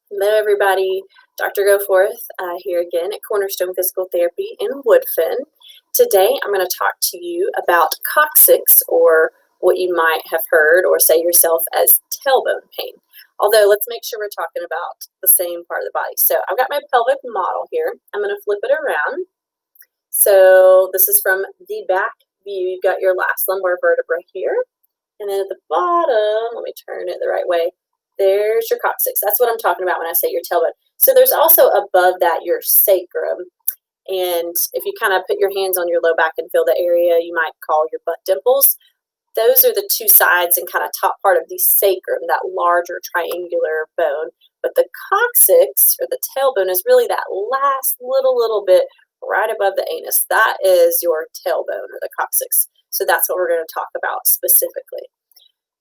Hello, everybody. Dr. Goforth here again at Cornerstone Physical Therapy in Woodfin. Today, I'm going to talk to you about coccyx, or what you might have heard or say yourself as tailbone pain. Although, let's make sure we're talking about the same part of the body. So, I've got my pelvic model here. I'm going to flip it around. So, this is from the back view. You've got your last lumbar vertebra here. And then at the bottom, let me turn it the right way. There's your coccyx. That's what I'm talking about when I say your tailbone. So there's also above that your sacrum. And if you kind of put your hands on your low back and feel the area you might call your butt dimples, those are the two sides and kind of top part of the sacrum, that larger triangular bone. But the coccyx, or the tailbone, is really that last little bit right above the anus. That is your tailbone, or the coccyx. So that's what we're going to talk about specifically.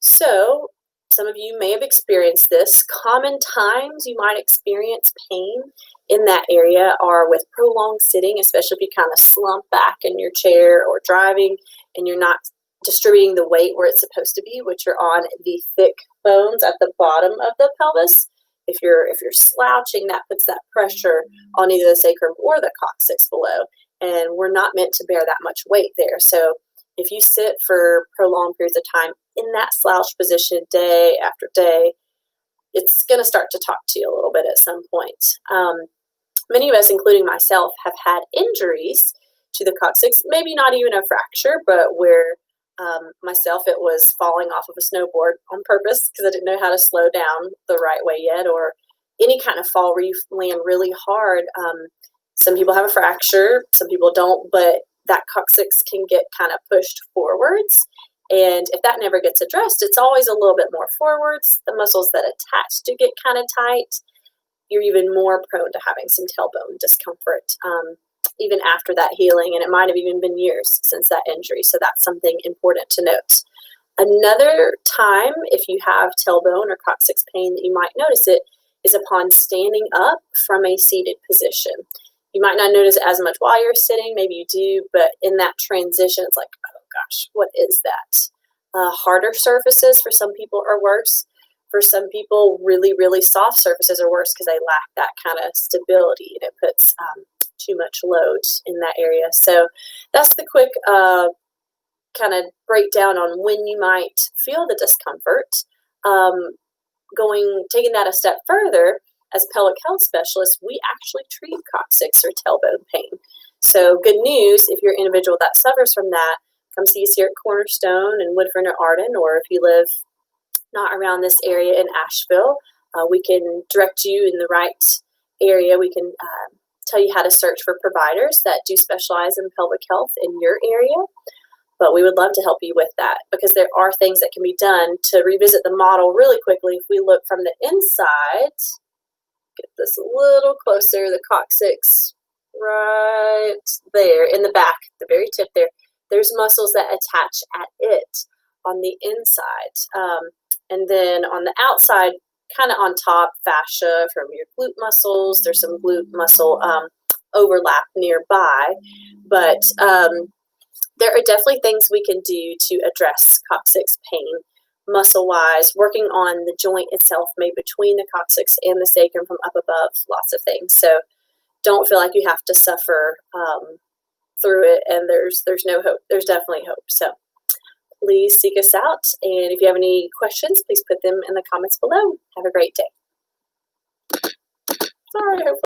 So some of you may have experienced this. Common times you might experience pain in that area are with prolonged sitting, especially if you kind of slump back in your chair or driving and you're not distributing the weight where it's supposed to be, which are on the thick bones at the bottom of the pelvis. If you're slouching, that puts that pressure on either the sacrum or the coccyx below, and we're not meant to bear that much weight there. So if you sit for prolonged periods of time in that slouch position day after day, it's going to start to talk to you a little bit at some point. Many of us, including myself, have had injuries to the coccyx, maybe not even a fracture, but where myself, it was falling off of a snowboard on purpose because I didn't know how to slow down the right way yet, or any kind of fall where you land really hard. Some people have a fracture, some people don't, but that coccyx can get kind of pushed forwards. And if that never gets addressed, it's always a little bit more forwards. The muscles that attach to get kind of tight. You're even more prone to having some tailbone discomfort, even after that healing. And it might have even been years since that injury. So that's something important to note. Another time, if you have tailbone or coccyx pain, that you might notice it is upon standing up from a seated position. You might not notice it as much while you're sitting, maybe you do, but in that transition, it's like, oh gosh, what is that? Harder surfaces for some people are worse. For some people, really soft surfaces are worse because they lack that kind of stability, and it puts too much load in that area. So that's the quick kind of breakdown on when you might feel the discomfort. Taking that a step further, as pelvic health specialists, we actually treat coccyx or tailbone pain. So good news, if you're an individual that suffers from that, come see us here at Cornerstone in Woodfin or Arden, or if you live not around this area in Asheville, we can direct you in the right area. We can tell you how to search for providers that do specialize in pelvic health in your area. But we would love to help you with that, because there are things that can be done to revisit the model really quickly. If we look from the inside, get this a little closer, the coccyx right there in the back, the very tip there. There's muscles that attach at it on the inside. And then on the outside, kind of on top, fascia from your glute muscles. There's some glute muscle overlap nearby. But there are definitely things we can do to address coccyx pain muscle-wise, working on the joint itself, made between the coccyx and the sacrum from up above, lots of things. So don't feel like you have to suffer through it, and there's no hope. There's definitely hope. So please seek us out, and if you have any questions, please put them in the comments below. Have a great day. Sorry, hopefully